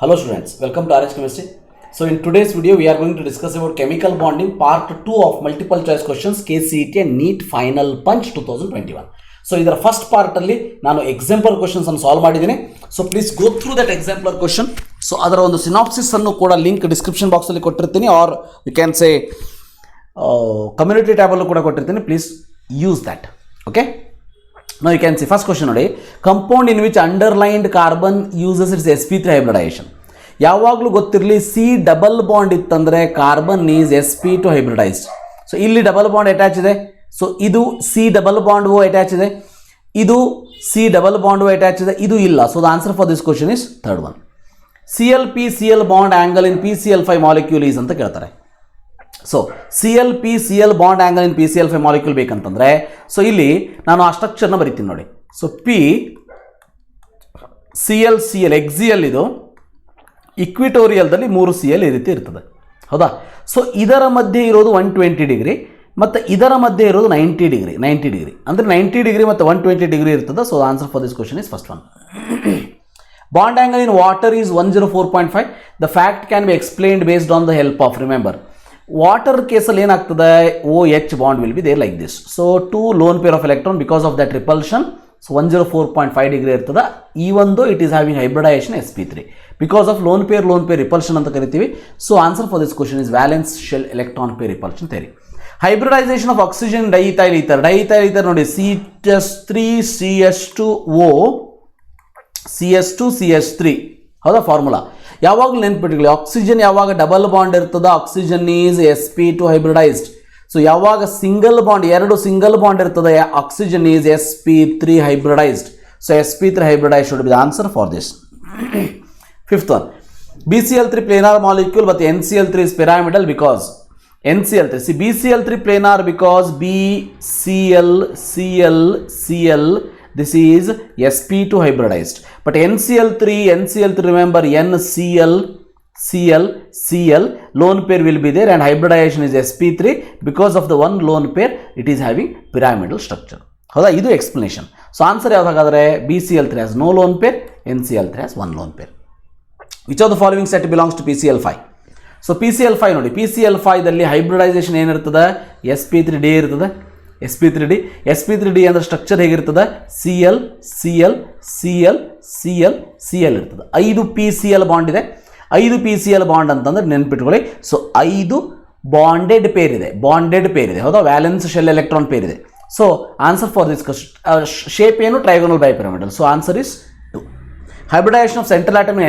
Hello students, welcome to RH Chemistry. So in today's video we are going to discuss about chemical bonding part 2 of multiple choice questions KCET and NEET Final Punch 2021. So ಇದರ first part ಅಲ್ಲಿ ನಾನು example questions ಅನ್ನು solve ಮಾಡಿದ್ದೀನಿ. So please go through that example question. So ಅದರ ಒಂದು synopsis ಅನ್ನು ಕೂಡ link description box ಅಲ್ಲಿ ಕೊಟ್ಟಿರ್ತೀನಿ, or you can say community tab ಅಲ್ಲೂ ಕೂಡ ಕೊಟ್ಟಿರ್ತೀನಿ. Please use that. Okay, now you can see first question ನೋಡಿ, compound in which underlined carbon uses its sp3 hybridization. ಯಾವಾಗಲೂ ಗೊತ್ತಿರಲಿ, ಸಿ ಡಬಲ್ ಬಾಂಡ್ ಇತ್ತಂದರೆ carbon is sp2 hybridised. So ಇಲ್ಲಿ double bond attach ಇದೆ, so ಇದು C double bond O attach ಇದೆ, ಇದು C double bond O attach ಇದೆ, ಇದು ಇಲ್ಲ. So the answer for this question is third one. CL bond angle in PCl5 molecule is ಅಂತ ಕೇಳ್ತಾರೆ. So CL bond angle in PCl5 molecule ಬೇಕಂತಂದರೆ, so ಇಲ್ಲಿ ನಾನು ಆ ಸ್ಟ್ರಕ್ಚರ್ನ ಬರಿತೀನಿ ನೋಡಿ. ಸೊ Cl ಎಕ್ಸಿಯಲ್ ಇದು ಇಕ್ವಿಟೋರಿಯಲ್ದಲ್ಲಿ 3 Cl ಈ ರೀತಿ ಇರ್ತದೆ, ಹೌದಾ? ಸೊ ಇದರ ಮಧ್ಯೆ ಇರೋದು 120 ಡಿಗ್ರಿ ಮತ್ತು ಇದರ ಮಧ್ಯೆ ಇರೋದು 90 ಡಿಗ್ರಿ ಅಂದರೆ 90 ಡಿಗ್ರಿ ಮತ್ತು 120 ಡಿಗ್ರಿ ಇರ್ತದೆ. So answer for this question is first one. Bond angle in water is 104.5. The fact can be explained based on the help of, remember water ಕೇಸಲ್ಲಿ ಏನಾಗ್ತದೆ, OH bond will be there like this. So 2 lone pair of electron because of that repulsion. So 104.5 degree ಇರ್ತದೆ. ಈ ಒಂದು it is having hybridisation sp3 because of lone pair repulsion ಅಂತ ಕರಿತೀವಿ. So answer for this question is valence shell electron pair repulsion theory. Hybridisation of oxygen diethyl ether ನೋಡಿ, CH3CH2O CH2CH3, ಹೌದಾ formula? ಯಾವಾಗಲೂ ನೆನ್ಪಿಟ್ಕೊಳ್ಳಿ, oxygen ಯಾವಾಗ double bond ಇರ್ತದ, oxygen is sp2 hybridised. So ಯಾವಾಗ single bond, 2 single bond ಇರ್ತದೆ, oxygen is sp3 hybridised. So sp3 hybridised should be the answer for this. Fifth one, BCl3 planar molecule ಮತ್ತು NCl3 is pyramidal because NCl3. See BCl3 planar because BCl this is sp2 hybridized, but NCl3 remember NCl lone pair will be there and hybridization is sp3 because of the one lone pair it is having pyramidal structure. ಹೌದಾ? ಇದು explanation. So answer ಯಾವ್ದಾಗಾದ್ರೆ BCl3 has no lone pair, NCl3 has one lone pair. Which of the following set belongs to PCl5? So PCl5 ನೋಡಿ, PCl5 ದಲ್ಲಿ hybridisation ಏನಿರ್ತದೆ, sp3d ಇರ್ತದೆ. sp3d ಅಂದ್ರೆ structure ಹೇಗಿರ್ತದೆ, Cl ಇರ್ತದೆ. 5 PCl ಬಾಂಡ್ ಇದೆ. 5 PCl bond ಅಂತಂದ್ರೆ ನೆನ್ಪಿಟ್ಕೊಳ್ಳಿ. ಸೊ 5 ಬಾಂಡೆಡ್ ಪೇರ್ ಇದೆ, ಹೌದಾ? ವ್ಯಾಲೆನ್ಸ್ ಶೆಲ್ ಎಲೆಕ್ಟ್ರಾನ್ ಪೇರ್ ಇದೆ. So answer for this shape ಏನು, trigonal bipyramidal. So answer is 2. Hybridisation of central atom in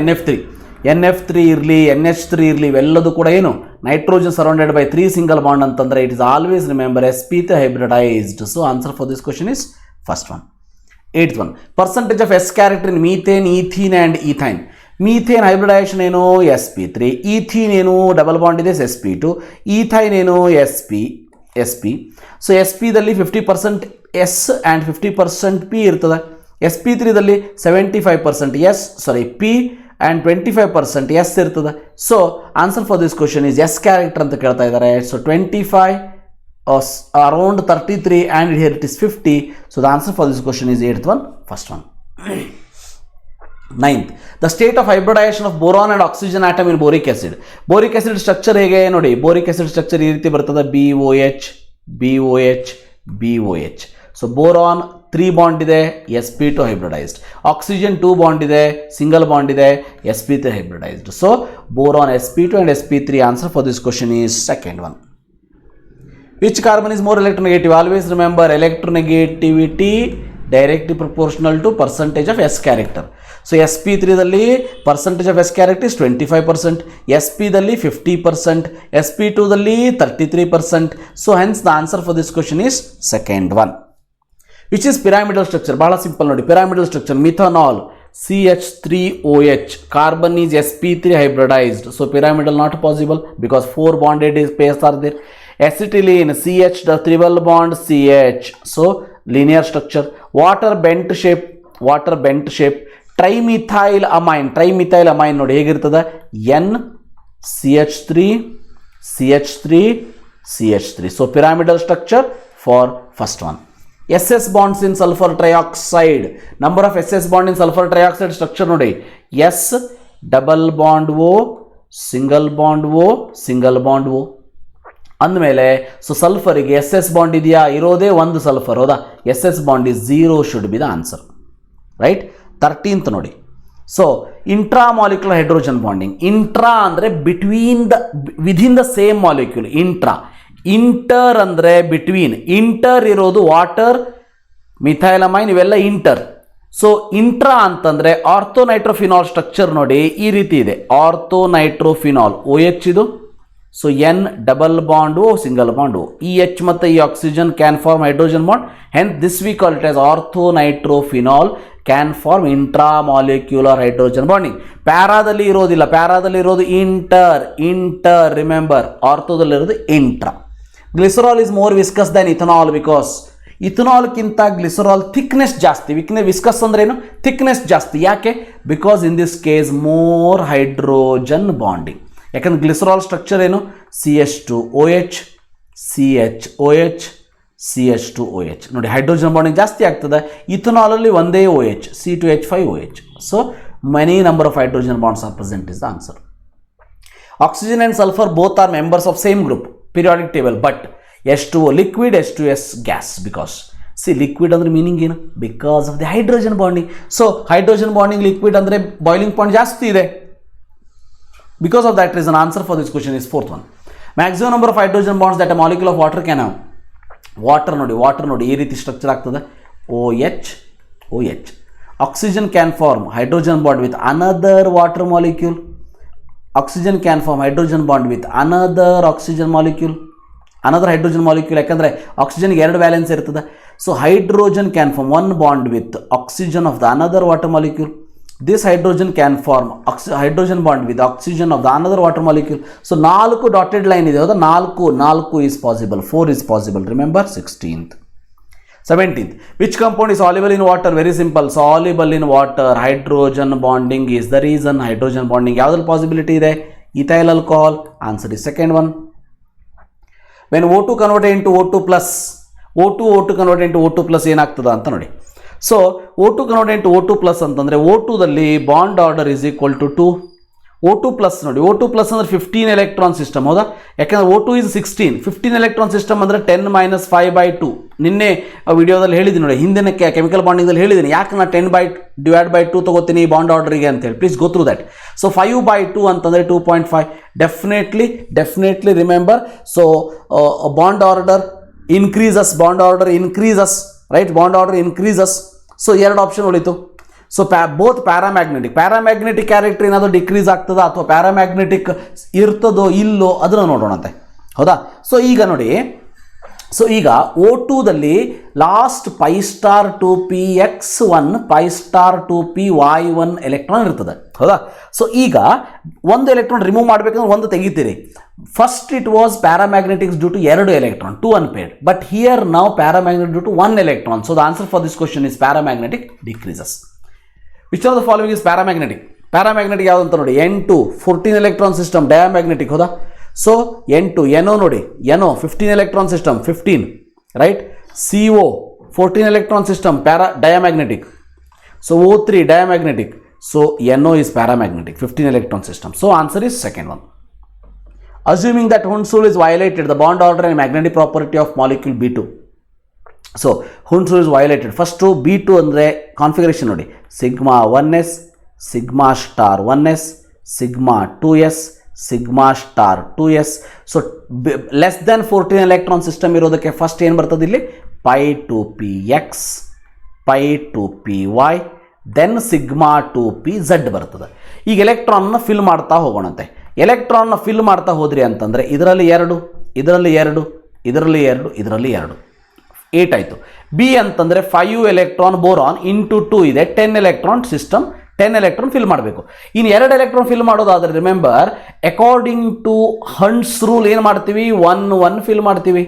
NF3 ಇರಲಿ, NH3 ಇರಲಿ, ಇವೆಲ್ಲದೂ ಕೂಡ ಏನು, nitrogen surrounded by 3 single bond ಅಂತಂದರೆ it is always remember sp3 hybridised. So answer for this question is first one. 8th one, percentage of S character in methane, ethene and ethyne. Methane hybridisation ಏನು, sp3. Ethene ಏನು, double bond ಇದೆ, sp2. Ethyne ಏನು, sp. So sp ದಲ್ಲಿ 50% S and 50% P ಇರ್ತದೆ. sp3ದಲ್ಲಿ 75% P and 25% S ಇರ್ತದೆ. So answer for this question is S character ಅಂತ ಕೇಳ್ತಾ ಇದ್ದಾರೆ. So 25 around 33 and here it is 50. So the answer for this question is 8th one, first one. 9th, the state of hybridisation of boron and oxygen atom in boric acid. Boric acid structure ಹೇಗೆ ನೋಡಿ, boric acid structure ಈ ರೀತಿ ಬರ್ತದೆ, BOH. So boron 3 bond ಇದೆ, sp2 hybridised. Oxygen 2 bond ಇದೆ, single bond ಇದೆ, sp3 hybridised. So boron sp2 and sp3. Answer for this question is second one. Which carbon is more electronegative? Always remember electronegativity directly proportional to percentage of S character. So sp3ದಲ್ಲಿ percentage of S character is 25%, sp ದಲ್ಲಿ 50%, sp2ದಲ್ಲಿ 33%. So hence the answer for this question is second one. Which is pyramidal structure? ಬಹಳ simple ನೋಡಿ, pyramidal structure methanol CH3OH, carbon is sp3 hybridized. So pyramidal not possible because 4 bonded pairs are there. Acetylene CH the triple bond CH, so linear structure. Water bent shape. Trimethyl amine ನೋಡಿ ಹೇಗಿರ್ತದೆ, NCH3CH3. So pyramidal structure for first one. SS bonds in sulfur trioxide. Number of SS bond in sulfur trioxide structure ನೋಡಿ, S double bond O, single bond O, single bond O ಅಂದಮೇಲೆ so ಸಲ್ಫರಿಗೆ S S bond ಇದೆಯಾ? ಇರೋದೇ ಒಂದು sulphur, ಹೌದಾ? S S bond is 0 should be the answer, right? 13th ನೋಡಿ. So intra molecular hydrogen bonding. Intra ಅಂದರೆ between the, within the same molecule. Inter ಅಂದರೆ between. Inter ಇರೋದು ವಾಟರ್, ಮಿಥೈಲಮೈನ್, ಇವೆಲ್ಲ inter. So intra ಅಂತಂದರೆ ಆರ್ಥೋನೈಟ್ರೋಫಿನಾಲ್ structure ನೋಡಿ ಈ ರೀತಿ ಇದೆ. ಆರ್ಥೋನೈಟ್ರೋಫಿನಾಲ್ OH ಇದು. So N double bond O, single bond O. ಈ H ಮತ್ತು ಈ oxygen can form hydrogen bond. Hence this we call it as orthonitrophenol can form intra molecular hydrogen bonding. ಪ್ಯಾರಾದಲ್ಲಿ ಇರೋದಿಲ್ಲ, ಪ್ಯಾರಾದಲ್ಲಿ ಇರೋದು ಇಂಟರ್ ರಿಮೆಂಬರ್. ಆರ್ಥೋದಲ್ಲಿರೋದು intra. Glycerol is more viscous than ethanol because ಇಥನಾಲ್ಕ್ಕಿಂತ glycerol thickness ಜಾಸ್ತಿ. Viscous ಅಂದ್ರೆ ಏನು? Thickness ಜಾಸ್ತಿ. ಯಾಕೆ? Because in this case more hydrogen bonding. ಯಾಕಂದ್ರೆ ಗ್ಲಿಸರಾಲ್ ಸ್ಟ್ರಕ್ಚರ್ ಏನು? CH2OH, CHOH, CH2OH. ನೋಡಿ ಹೈಡ್ರೋಜನ್ ಬಾಂಡಿಂಗ್ ಜಾಸ್ತಿ ಆಗ್ತದೆ. ಇಥನಾಲಲ್ಲಿ ಒಂದೇ OH, C2H5OH. So many number of hydrogen bonds are present is the answer. Oxygen and sulphur both are members of same group periodic table, but H2O liquid, H2S gas. Because see liquid ಅಂದ್ರೆ meaning ಏನು? Because of the hydrogen bonding. So hydrogen bonding liquid ಅಂದರೆ boiling point ಜಾಸ್ತಿ ಇದೆ. Because of that reason answer for this question is 4th one. Maximum number of hydrogen bonds that a molecule of water can have. Water ನೋಡಿ ಈ ರೀತಿ structure ಆಗ್ತದೆ. OH. Oxygen can form hydrogen bond with another water molecule. Oxygen can form hydrogen bond with another oxygen molecule, another hydrogen molecule. ಯಾಕಂದರೆ ಆಕ್ಸಿಜನ್ಗೆ 2 valence ಇರ್ತದೆ. So hydrogen can form 1 bond with oxygen of the another water molecule. This hydrogen can form hydrogen bond with oxygen of the another water molecule. So 4 dotted line ಇದೆ, ಹೌದಾ? 4 is possible, 4 is possible. Remember 16th. 17th. Which compound is soluble in water? Very simple. Soluble in water. Hydrogen bonding is the reason. Hydrogen bonding ಯಾವುದ್ರಲ್ಲಿ possibility ಇದೆ? ethyl alcohol. Answer is second one. When O2 converted into O2 plus, O2 converted into O2 plus ಏನಾಗ್ತದ ಅಂತ ನೋಡಿ. So O2 converted into O2 plus ಅಂತಂದರೆ O2ದಲ್ಲಿ bond order is equal to 2. O2 plus ನೋಡಿ, O2 plus ಅಂದರೆ 15 electron system, ಹೌದಾ? ಯಾಕಂದರೆ O2 is 16. 15 electron system ಅಂದರೆ 10 - 5/2. ನಿನ್ನೆ ವಿಡಿಯೋದಲ್ಲಿ ಹೇಳಿದ್ದೀನಿ ನೋಡಿ, ಹಿಂದಿನ ಕೆಮಿಕಲ್ ಬಾಂಡಿಂಗಲ್ಲಿ ಹೇಳಿದ್ದೀನಿ ಯಾಕೆ ನಾನು 10/2 ತೊಗೋತೀನಿ ಬಾಂಡ್ ಆರ್ಡರಿಗೆ ಅಂತೇಳಿ. Please go through that. So 5/2 ಅಂತಂದರೆ 2.5. Definitely remember. So bond order increases, right? Bond order increases. So 2 option ಉಳಿತು. ಸೊ ಬೋತ್ ಪ್ಯಾರಾಮ್ಯಾಗ್ನೆಟಿಕ್ ಕ್ಯಾರೆಕ್ಟರ್ ಏನಾದರೂ ಡಿಕ್ರೀಸ್ ಆಗ್ತದಾ ಅಥವಾ ಪ್ಯಾರಾಮ್ಯಾಗ್ನೆಟಿಕ್ ಇರ್ತದೋ ಇಲ್ಲೋ ಅದನ್ನು ನೋಡೋಣಂತೆ, ಹೌದಾ? ಸೊ ಈಗ ನೋಡಿ, ಸೊ ಈಗ O2ದಲ್ಲಿ ಲಾಸ್ಟ್ π*2px1 π*2py1 ಎಲೆಕ್ಟ್ರಾನ್ ಇರ್ತದೆ, ಹೌದಾ? ಸೊ ಈಗ ಒಂದು ಎಲೆಕ್ಟ್ರಾನ್ ರಿಮೂವ್ ಮಾಡಬೇಕಂದ್ರೆ ಒಂದು ತೆಗಿತೀರಿ. First it was paramagnetics due to 2 electron, 2 unpaired. But here ನಾವು paramagnetic due to 1 electron. So the answer for this question is paramagnetic decreases. Which of the following is paramagnetic? Paramagnetic ಯಾವುದು ಅಂತ ನೋಡಿ. N2 14 electron system, diamagnetic, ಹೌದಾ? So N2, NO ನೋಡಿ, NO 15 electron system, 15, right? CO 14 electron system, diamagnetic. So O3 diamagnetic. So NO is paramagnetic, 15 electron system. So answer is second one. Assuming that Hund's rule is violated, the bond order and magnetic property of molecule B2. So Hund's rule is violated. First B2 ಅಂದರೆ configuration ನೋಡಿ, sigma 1s, sigma star 1s, sigma 2s, sigma star 2s. So less than 14 electron system ಇರೋದಕ್ಕೆ first ಏನು ಬರ್ತದೆ ಇಲ್ಲಿ? π2px, π2py, then sigma 2pz ಬರ್ತದೆ. ಈಗ ಎಲೆಕ್ಟ್ರಾನ್ನ fill ಮಾಡ್ತಾ ಹೋಗೋಣಂತೆ. ಎಲೆಕ್ಟ್ರಾನ್ನ ಫಿಲ್ ಮಾಡ್ತಾ ಹೋದ್ರಿ ಅಂತಂದರೆ ಇದರಲ್ಲಿ 2, ಇದರಲ್ಲಿ 2, ಇದರಲ್ಲಿ 2, ಇದರಲ್ಲಿ 2, 8 ಆಯಿತು. ಬಿ ಅಂತಂದರೆ 5 ಎಲೆಕ್ಟ್ರಾನ್ ಬೋರಾನ್ ಇಂಟು 2 ಇದೆ, 10 ಎಲೆಕ್ಟ್ರಾನ್ ಸಿಸ್ಟಮ್, 10 ಎಲೆಕ್ಟ್ರಾನ್ ಫಿಲ್ ಮಾಡಬೇಕು. ಇನ್ನು 2 ಎಲೆಕ್ಟ್ರಾನ್ ಫಿಲ್ ಮಾಡೋದಾದರೆ remember according to Hund's rule ಏನು ಮಾಡ್ತೀವಿ? 1 ಫಿಲ್ ಮಾಡ್ತೀವಿ.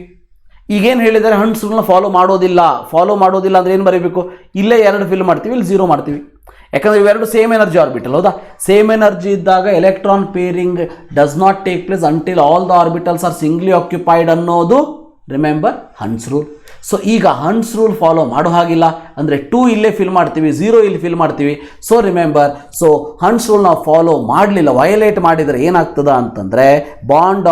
ಈಗೇನು ಹೇಳಿದರೆ ಹಂಟ್ಸ್ ರೂಲ್ನ ಫಾಲೋ ಮಾಡೋದಿಲ್ಲ ಅಂದರೆ ಏನು ಬರೀಬೇಕು? ಇಲ್ಲೇ 2 ಫಿಲ್ ಮಾಡ್ತೀವಿ, ಇಲ್ಲಿ 0 ಮಾಡ್ತೀವಿ. ಯಾಕಂದರೆ ಇವೆರಡು ಸೇಮ್ ಎನರ್ಜಿ ಆರ್ಬಿಟಲ್, ಹೌದಾ? ಸೇಮ್ ಎನರ್ಜಿ ಇದ್ದಾಗ electron pairing does not take place until all the orbitals are singly occupied ಅನ್ನೋದು ರಿಮೆಂಬರ್ ಹನ್ಸ್ ರೂಲ್. ಸೊ ಈಗ ಹನ್ಸ್ ರೂಲ್ ಫಾಲೋ ಮಾಡೋ ಹಾಗಿಲ್ಲ, ಅಂದರೆ 2 ಇಲ್ಲೇ ಫಿಲ್ ಮಾಡ್ತೀವಿ, 0 ಇಲ್ಲಿ ಫಿಲ್ ಮಾಡ್ತೀವಿ. So remember, so Hans rule ನಾವು ಫಾಲೋ ಮಾಡಲಿಲ್ಲ, ವಯಲೇಟ್ ಮಾಡಿದರೆ ಏನಾಗ್ತದ ಅಂತಂದರೆ ಬಾಂಡ್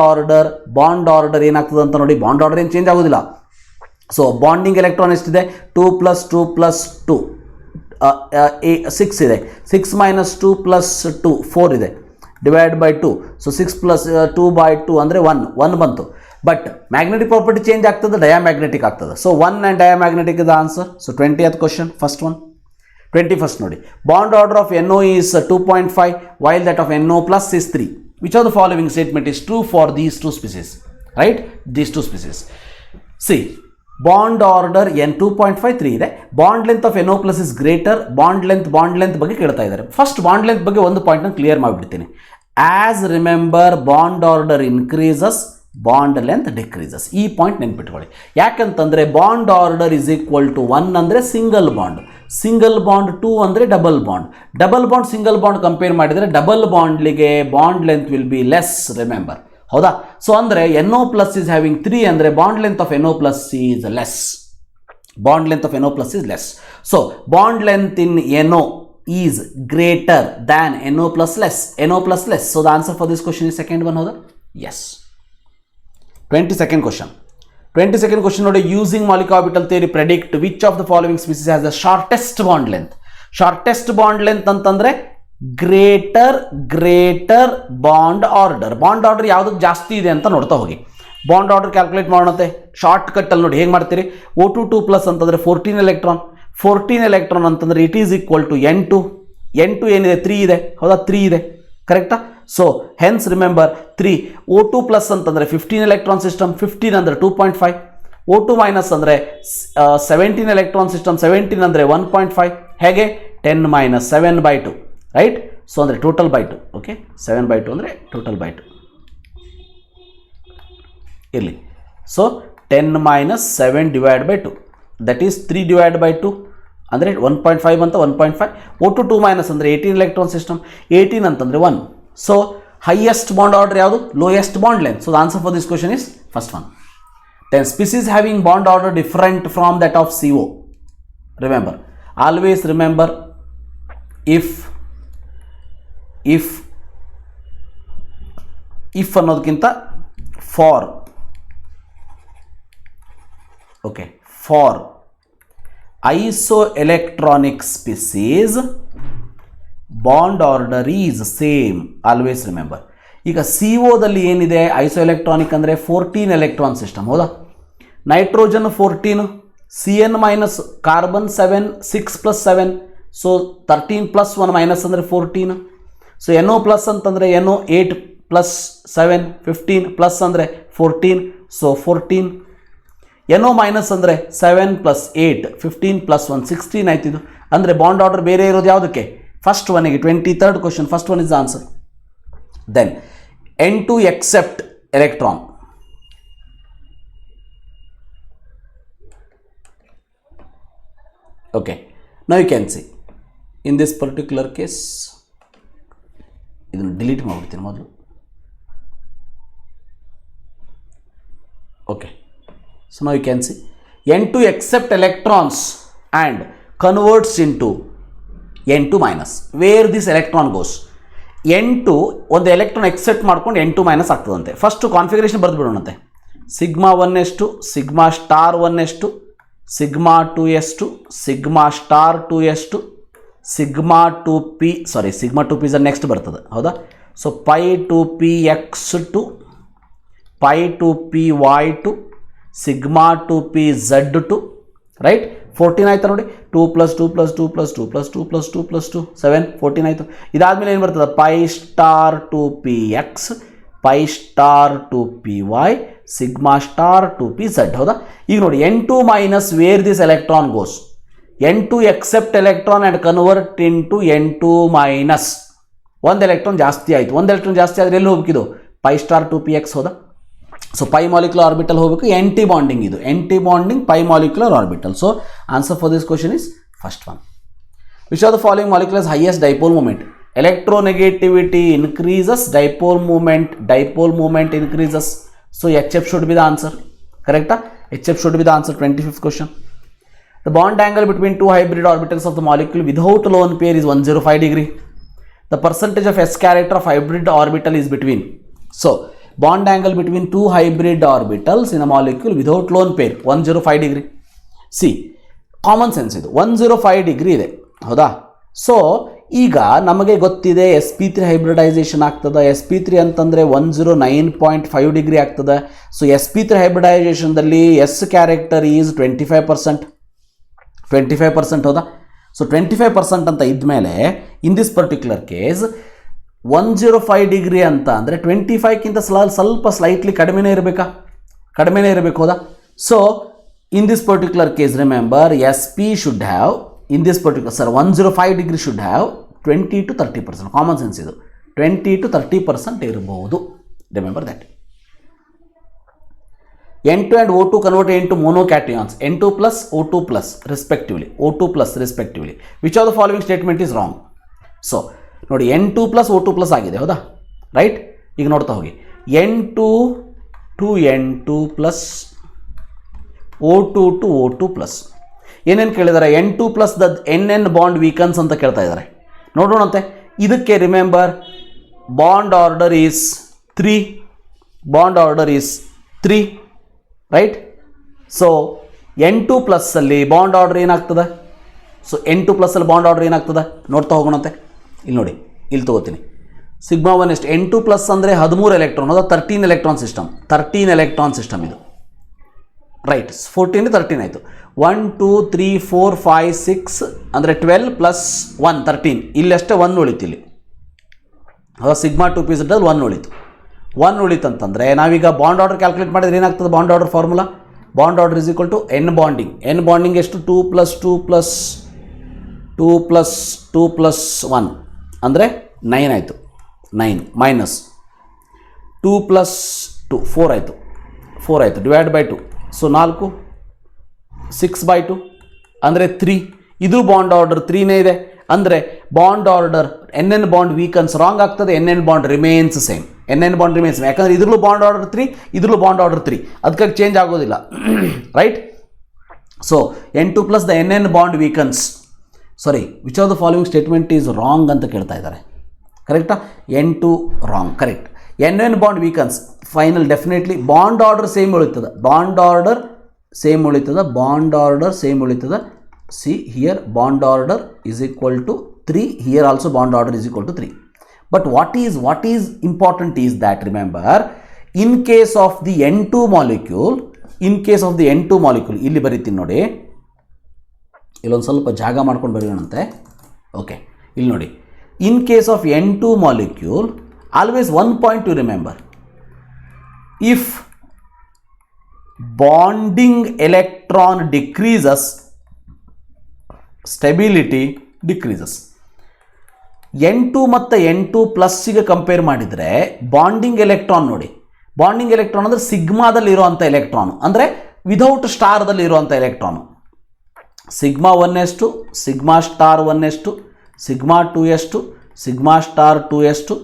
ಆರ್ಡರ್ ಏನಾಗ್ತದೆ ಅಂತ ನೋಡಿ. ಬಾಂಡ್ ಆರ್ಡರ್ ಏನು ಚೇಂಜ್ ಆಗೋದಿಲ್ಲ. ಸೊ ಬಾಂಡಿಂಗ್ ಎಲೆಕ್ಟ್ರಾನ್ ಎಷ್ಟಿದೆ? 2 + 2 + 2 6 ಇದೆ. 6 - 2 + 2 4 ಇದೆ. Divide by 2. ಸೊ 6 + 2/2 ಅಂದರೆ 1 ಬಂತು. ಬಟ್ ಮ್ಯಾಗ್ನೆಟಿಕ್ ಪ್ರಾಪರ್ಟಿ ಚೇಂಜ್ ಆಗ್ತದೆ, ಡಯಾಮ್ಯಾಗ್ನೆಟಿಕ್ ಆಗ್ತದೆ. So 1 and diamagnetic is the answer. So 20th question, first one. 21st ನೋಡಿ. Bond order of NO is 2.5 while that of NO+ is 3. Which of the following statement is true for these two species? Right? These two species. See, bond order N 2.5 3 ಇದೆ. Bond ಲೆಂತ್ ಆಫ್ NO+ is greater. Bond length ಬಗ್ಗೆ ಕೇಳ್ತಾ ಇದ್ದಾರೆ. First bond length ಬಗ್ಗೆ ಒಂದು ಪಾಯಿಂಟ್ನ clear ಮಾಡಿಬಿಡ್ತೀನಿ. As remember, bond order increases, bond length decreases. ಈ ಪಾಯಿಂಟ್ ನೆನ್ಪಿಟ್ಕೊಳ್ಳಿ. ಯಾಕಂತಂದರೆ bond order is equal to 1 ಅಂದರೆ ಸಿಂಗಲ್ ಬಾಂಡ್, 2 ಅಂದರೆ double bond single bond compare ಮಾಡಿದರೆ ಡಬಲ್ ಬಾಂಡ್ಲಿಗೆ bond length will be less, remember. ಹೌದಾ? ಸೊ ಅಂದರೆ NO+ is having 3 ಅಂದರೆ ಬಾಂಡ್ ಲೆಂತ್ ಆಫ್ NO+ is less. So bond length in NO is greater than NO+ less. So the answer for this question is second one. ಹೌದಾ? Yes. 22nd question ನೋಡಿ. Using molecular orbital theory predict which of the following species has the shortest bond length. Shortest bond length ಅಂತಂದರೆ greater bond order ಯಾವುದಕ್ಕೆ ಜಾಸ್ತಿ ಇದೆ ಅಂತ ನೋಡ್ತಾ ಹೋಗಿ. Bond order calculate ಮಾಡೋಣಂತೆ. ಶಾರ್ಟ್ ಕಟ್ಟಲ್ಲಿ ನೋಡಿ ಹೇಗೆ ಮಾಡ್ತೀರಿ. O2 ಅಂತಂದರೆ 14 ಎಲೆಕ್ಟ್ರಾನ್ ಅಂತಂದರೆ it is equal to N2 ಏನಿದೆ? 3 ಇದೆ. ಹೌದಾ? 3 ಇದೆ, ಕರೆಕ್ಟಾ? So hence remember 3. O2+ ಅಂತಂದರೆ 15 ಎಲೆಕ್ಟ್ರಾನ್ ಸಿಸ್ಟಮ್, 15 ಅಂದರೆ 2.5. O2- ಅಂದರೆ 17 ಎಲೆಕ್ಟ್ರಾನ್ ಸಿಸ್ಟಮ್, 17 ಅಂದರೆ 1.5. ಹೇಗೆ? 10 - 7/2, ರೈಟ್? ಸೊ ಅಂದರೆ ಟೋಟಲ್ ಬೈ 2. ಓಕೆ, 7/2 ಅಂದರೆ ಟೋಟಲ್ ಬೈ 2 ಇರಲಿ. ಸೊ 10 - 7 / 2 ದಟ್ ಈಸ್ 3 / 2 ಅಂದರೆ 1.5 ಅಂತ 1.5. O2 - ಅಂದರೆ 18 ಎಲೆಕ್ಟ್ರಾನ್ ಸಿಸ್ಟಮ್, 18 ಅಂತಂದರೆ 1. ಸೊ ಹೈಯೆಸ್ಟ್ ಬಾಂಡ್ ಆರ್ಡರ್ ಯಾವುದು? Lowest bond length. So the answer for this question is first one. Then species having bond order different from that of CO. Remember, always remember, if ಅನ್ನೋದಕ್ಕಿಂತ for. Okay, for isoelectronic species bond order is same. Always remember. ಈಗ CO ಏನಿದೆ? ಐಸೋಎಲೆಕ್ಟ್ರಾನಿಕ್ ಅಂದರೆ 14 electron system. ಹೌದಾ? Nitrogen 14, CN- carbon 7, 6 + 7. So 13 + 1 - ಅಂದರೆ 14. So NO+ ಅಂತಂದರೆ NO 8 + 7 15 plus ಅಂದರೆ 14. So 14. NO- ಅಂದರೆ 7 + 8 15 + 1 16 ಆಯ್ತಿದ್ದು. ಅಂದರೆ ಬಾಂಡ್ ಆರ್ಡರ್ ಬೇರೆ ಇರೋದು ಯಾವುದಕ್ಕೆ? ಫಸ್ಟ್ ಒನ್ಗೆ. 23rd question, first one is the answer. Then N2 accept electron. Okay, now you can see in this particular case, ಇದನ್ನು ಡಿಲೀಟ್ ಮಾಡಿಬಿಡ್ತೀನಿ ಮೊದಲು. Okay, so now you can see N2 accept electrons and converts into N2-, where this electron goes. N2 ಒಂದು electron accept ಮಾಡ್ಕೊಂಡು N2- ಆಗ್ತದಂತೆ. First configuration ಬರೆದು ಬಿಡೋಣಂತೆ. σ1s2, σ*1s2, σ2s2, σ*2s2, σ2p is next ಬರ್ತದೆ. ಹೌದಾ? So π2px2, π2py2, σ2pz2, right? 14 ಆಯ್ತಾ ನೋಡಿ. 2 + 2 + 2 + 2 + 2 + 2 + 2 7 14 ಆಯಿತು. ಇದಾದಮೇಲೆ ಏನು ಬರ್ತದೆ? π*2px, π*2py, σ*2pz. ಹೌದಾ? ಈಗ ನೋಡಿ N2- where this electron goes. N2 accept electron and convert into N2-. ಒಂದು ಎಲೆಕ್ಟ್ರಾನ್ ಜಾಸ್ತಿ ಆಯಿತು. ಒಂದು ಎಲೆಕ್ಟ್ರಾನ್ ಜಾಸ್ತಿ ಆದರೆ ಎಲ್ಲಿ ಹೋಗ್ಬೇಕಿದು? π*2px. ಹೌದಾ? ಸೊ ಪೈ ಮಾಲಿಕ್ಯುಲರ್ ಆರ್ಬಿಟಲ್ ಹೋಗಬೇಕು. ಎಂಟಿ ಬಾಂಡಿಂಗ್ ಇದು, anti bonding pi molecular orbital. So answer for this question is first one. Which are the following moleculars highest dipole moment? Electronegativity increases, dipole moment increases. So HF should be the answer. ಕರೆಕ್ಟಾ? HF should be the answer. 25th question. The bond angle between two hybrid orbitals of the molecule without lone pair is 105 degree. The percentage of S character of hybrid orbital is between. So, bond angle between two hybrid orbitals in a molecule without lone pair 105 degree. See, common sense ಇದು 105 degree ಇದೆ, ಹೌದಾ? So ಈಗ ನಮಗೆ ಗೊತ್ತಿದೆ sp3 hybridisation ಆಗ್ತದೆ. sp3 ಅಂತಂದರೆ 109.5 degree ಆಗ್ತದೆ. So sp3 ಹೈಬ್ರಿಡೈಸೇಷನ್ದಲ್ಲಿ ಎಸ್ ಕ್ಯಾರೆಕ್ಟರ್ ಈಸ್ 25%, ಹೌದಾ? ಸೊ 25% ಅಂತ ಇದ್ಮೇಲೆ in this particular case 105 degree ಅಂತ ಅಂದರೆ 25ಕ್ಕಿಂತ ಸ್ವಲ್ಪ ಸ್ಲೈಟ್ಲಿ ಕಡಿಮೆನೇ ಇರಬೇಕು, ಹೌದಾ? So in this particular case, remember, SP should have, in this particular, 105 degree should have 20 to 30%. Common sense ಇದು 20 to 30% ಇರಬಹುದು. Remember that. N2 and O2 converted into monocations, N2 plus O2 plus respectively, Which of the following statement is wrong? So, ನೋಡಿ N2 plus O2 plus ಆಗಿದೆ, ಹೌದಾ? Right? ಈಗ ನೋಡ್ತಾ ಹೋಗಿ N2 to N2 plus O2 to O2 plus ಏನೇನು ಕೇಳಿದ್ದಾರೆ? N2 plus the NN bond weakens ಅಂತ ಕೇಳ್ತಾ ಇದ್ದಾರೆ. ನೋಡೋಣಂತೆ. ಇದಕ್ಕೆ remember bond order is 3, right? So N2 ಪ್ಲಸ್ಸಲ್ಲಿ ಬಾಂಡ್ ಆರ್ಡರ್ ಏನಾಗ್ತದೆ? ಸೊ N2 ಪ್ಲಸ್ಸಲ್ಲಿ ಬಾಂಡ್ ಆರ್ಡರ್ ಏನಾಗ್ತದೆ ನೋಡ್ತಾ ಹೋಗೋಣಂತೆ. ಇಲ್ಲಿ ನೋಡಿ, ಇಲ್ಲಿ ತಗೋತೀನಿ. ಸಿಗ್ಮಾ 1 ಎಷ್ಟು? N2 ಪ್ಲಸ್ ಅಂದರೆ 13 ಎಲೆಕ್ಟ್ರಾನ್, ಅದು 13 ಎಲೆಕ್ಟ್ರಾನ್ ಸಿಸ್ಟಮ್ ಇದು, ರೈಟ್? 14 13 ಆಯಿತು. 1 2 3 4 5 6 ಅಂದರೆ 12 ಪ್ಲಸ್ 1 13. ಇಲ್ಲಷ್ಟೇ 1 ಉಳಿತು ಇಲ್ಲಿ, ಹೌದಾ? ಸಿಗ್ಮಾ 2 ಪಿ ಝೆಡ್ಡಲ್ಲಿ 1 ಉಳಿತು ಅಂತಂದರೆ ನಾವೀಗ ಬಾಂಡ್ ಆರ್ಡರ್ ಕ್ಯಾಲ್ಕುಲೇಟ್ ಮಾಡಿದ್ರೆ ಏನಾಗ್ತದೆ? Bond order formula, bond order is equal to N bonding ಎಷ್ಟು? 2 ಪ್ಲಸ್ 1 ಅಂದರೆ 9 ಆಯಿತು. 9 ಮೈನಸ್ 2 ಪ್ಲಸ್ 2 4 ಆಯಿತು ಡಿವೈಡ್ ಬೈ 2. ಸೊ 4 6/2 ಅಂದರೆ 3. ಇದು ಬಾಂಡ್ ಆರ್ಡರ್ 3ನೇ ಇದೆ. ಅಂದರೆ bond order NN bond weakens wrong ಆಗ್ತದೆ, NN ಬಾಂಡ್ ರಿಮೇನ್ಸ್ ಸೇಮ್. ಯಾಕಂದರೆ ಇದ್ರಲ್ಲೂ ಬಾಂಡ್ ಆರ್ಡರ್ 3, ಇದ್ರಲ್ಲೂ ಬಾಂಡ್ ಆರ್ಡರ್ 3, ಅದಕ್ಕಾಗಿ ಚೇಂಜ್ ಆಗೋದಿಲ್ಲ, right? So N2 plus the NN bond weakens, which of the following statement is wrong ಅಂತ ಕೇಳ್ತಾ ಇದ್ದಾರೆ, ಕರೆಕ್ಟಾ? N2 wrong, correct. NN bond weakens final definitely bond order same ಉಳಿತದೆ. See here bond order is equal to 3, here also bond order is equal to 3. But what is important is that remember, in case of the N2 molecule, ಇಲ್ಲಿ ಬರೀತೀನಿ ನೋಡಿ, ಇಲ್ಲೊಂದು ಸ್ವಲ್ಪ ಜಾಗ ಮಾಡ್ಕೊಂಡು ಬರೆಯೋಣಂತೆ. Okay, ಇಲ್ಲಿ ನೋಡಿ, ಇನ್ case of N2 molecule always one point to remember, if bonding electron decreases, stability decreases. N2 ಮತ್ತು N2 ಪ್ಲಸ್ಸಿಗೆ ಕಂಪೇರ್ ಮಾಡಿದರೆ ಬಾಂಡಿಂಗ್ ಎಲೆಕ್ಟ್ರಾನ್ ನೋಡಿ, ಬಾಂಡಿಂಗ್ ಎಲೆಕ್ಟ್ರಾನ್ ಅಂದರೆ ಸಿಗ್ಮಾದಲ್ಲಿ ಇರುವಂಥ ಎಲೆಕ್ಟ್ರಾನು, ಅಂದರೆ ವಿದೌಟ್ ಸ್ಟಾರ್ದಲ್ಲಿ ಇರುವಂಥ ಎಲೆಕ್ಟ್ರಾನು. ಸಿಗ್ಮಾ 1 ಎಷ್ಟು, ಸಿಗ್ಮಾ ಸ್ಟಾರ್ 1 ಎಷ್ಟು, ಸಿಗ್ಮಾ 2 ಎಷ್ಟು, ಸಿಗ್ಮಾ ಸ್ಟಾರ್ 2 ಎಷ್ಟು,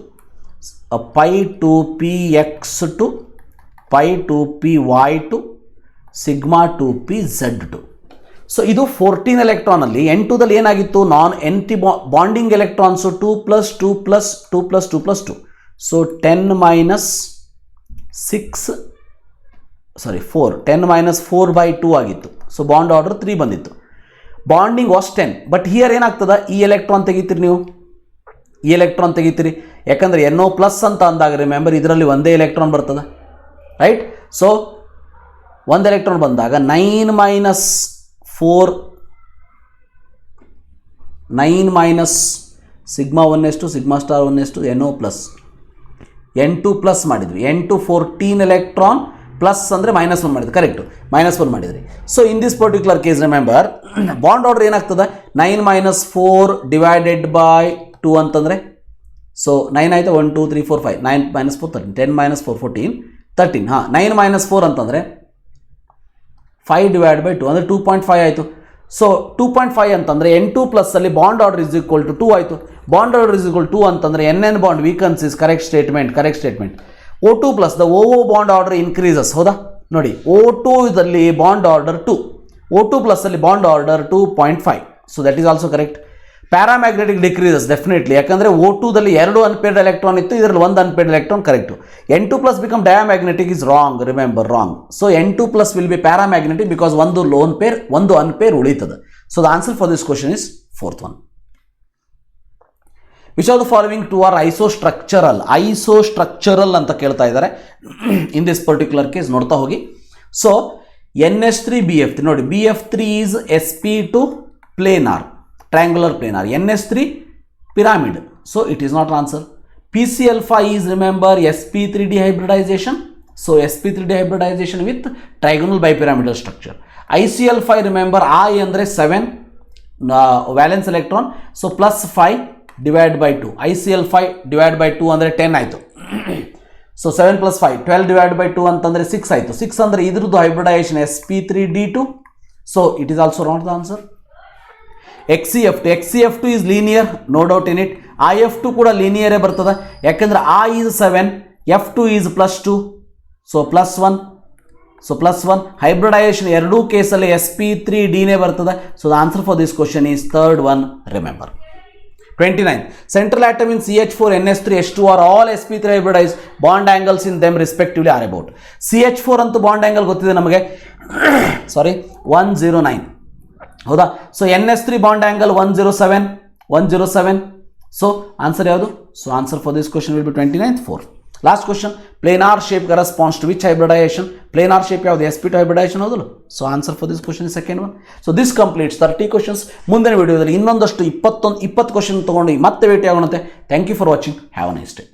pi 2p x2, pi 2p y2, sigma 2p z2. So ಇದು 14 ಎಲೆಕ್ಟ್ರಾನಲ್ಲಿ N2ದಲ್ಲಿ ಏನಾಗಿತ್ತು? Non anti bonding electrons 2 plus 2 plus 2 plus 2 plus 2. So 10 minus 4/2 ಆಗಿತ್ತು. ಸೊ ಬಾಂಡ್ ಆರ್ಡರ್ 3 ಬಂದಿತ್ತು. Bonding was 10. ಬಟ್ ಹಿಯರ್ ಏನಾಗ್ತದ? ಈ ಎಲೆಕ್ಟ್ರಾನ್ ತೆಗಿತೀರಿ ನೀವು, ಯಾಕಂದರೆ NO ಪ್ಲಸ್ ಅಂತ ಅಂದಾಗ ರಿಮೆಂಬರ್ ಇದರಲ್ಲಿ ಒಂದೇ ಎಲೆಕ್ಟ್ರಾನ್ ಬರ್ತದೆ, ರೈಟ್? ಸೊ ಒಂದು ಎಲೆಕ್ಟ್ರಾನ್ ಬಂದಾಗ 9 ಮೈನಸ್ ಸಿಗ್ಮಾ 1 ಎಷ್ಟು, ಸಿಗ್ಮಾ ಸ್ಟಾರ್ 1 ಎಷ್ಟು, NO ಪ್ಲಸ್, N2 ಪ್ಲಸ್ ಮಾಡಿದ್ವಿ. N2 14 ಎಲೆಕ್ಟ್ರಾನ್ ಪ್ಲಸ್ ಅಂದರೆ -1 ಮಾಡಿದ್ವಿ, ಕರೆಕ್ಟು, -1 ಮಾಡಿದ್ರಿ. So in this particular case remember bond order ಏನಾಗ್ತದೆ? 9 - 4 ಡಿವೈಡೆಡ್ ಬೈ 2 ಅಂತಂದರೆ, ಸೊ 9 ಆಯಿತು, 1 2 3 4 5, 9 - 4 13, 10 - 4 14 13. 9 - 4 ಅಂತಂದರೆ 5 ಡಿವೈಡ್ ಬೈ 2 ಅಂದರೆ 2.5 ಆಯಿತು. ಸೊ 2.5 ಅಂತಂದರೆ N2 ಪ್ಲಸ್ಸಲ್ಲಿ bond order is equal to 2 ಆಯಿತು. ಬಾಂಡ್ ಆರ್ಡರ್ ಇಸ್ ಈಕ್ವಲ್ 2 ಅಂತಂದರೆ NN bond weakens is correct statement. O2 plus the OO bond order increases, ಹೌದಾ? ನೋಡಿ O2 ಇದರಲ್ಲಿ ಬಾಂಡ್ ಆರ್ಡರ್ 2, O2 ಪ್ಲಸ್ ಅಲ್ಲಿ bond order 2.5, so that is also correct. Paramagnetic decreases definitely, ಯಾಕಂದರೆ O2ದಲ್ಲಿ 2 unpaired electron ಇತ್ತು, ಇದರಲ್ಲಿ 1 unpaired electron correct. N2 plus become diamagnetic is wrong, remember wrong. So N2 plus will be paramagnetic because ಒಂದು lone pair, ಒಂದು unpair ಉಳಿತದೆ. So the answer for this question is fourth one. Which are the following two are isostructural? Isostructural ಅಂತ ಕೇಳ್ತಾ ಇದ್ದಾರೆ ಇನ್ this particular case, ನೋಡ್ತಾ ಹೋಗಿ. So NH3BF3 ನೋಡಿ, BF3 is sp2 planar, triangular planar, NH3 pyramid, so it is not answer. PCl5 is, remember, sp3 dehybridization, so sp3 dehybridization with trigonal bipyramidal structure. ICl5 remember I andre 7 valence electron, so plus 5 divided by 2, ICl5 divided by 2 andre 10 ಆಯಿತು. So 7 plus 5 12 divided by 2 ಅಂತಂದರೆ 6 ಆಯಿತು. 6 ಅಂದರೆ ಇದ್ರದ್ದು hybridisation sp3d2, so it is also not the answer. XCF2 is linear, no doubt in it. IF2 ಕೂಡ ಲೀನಿಯರೇ ಬರ್ತದೆ, ಯಾಕೆಂದರೆ I is 7, F2 is +2, so +1, so +1. Hybridisation ಎರಡೂ ಕೇಸಲ್ಲಿ sp3dನೇ ಬರ್ತದೆ. So the answer for this question is third one, remember. 29. Central atom in CH4, NH3, H2 are all sp3 hybridized. Bond angles in them respectively are about. CH4 ಅಂತೂ bond angle ಗೊತ್ತಿದೆ ನಮಗೆ, sorry 109, ಹೌದಾ? So NH3 bond angle 107. So answer ಯಾವುದು? So answer for this question will be 29th 4. Last question, planar shape corresponds to which hybridisation? Planar shape ಯಾವುದು? sp2 hybridisation ಹೌದಲ್ಲ? So answer for this question is second one. So this completes 30 questions. ಮುಂದಿನ ವಿಡಿಯೋದಲ್ಲಿ ಇನ್ನೊಂದಷ್ಟು 20 question ತೊಗೊಂಡು ಮತ್ತೆ ಭೇಟಿ ಆಗೋಣಂತೆ. Thank you for watching. Have a nice day.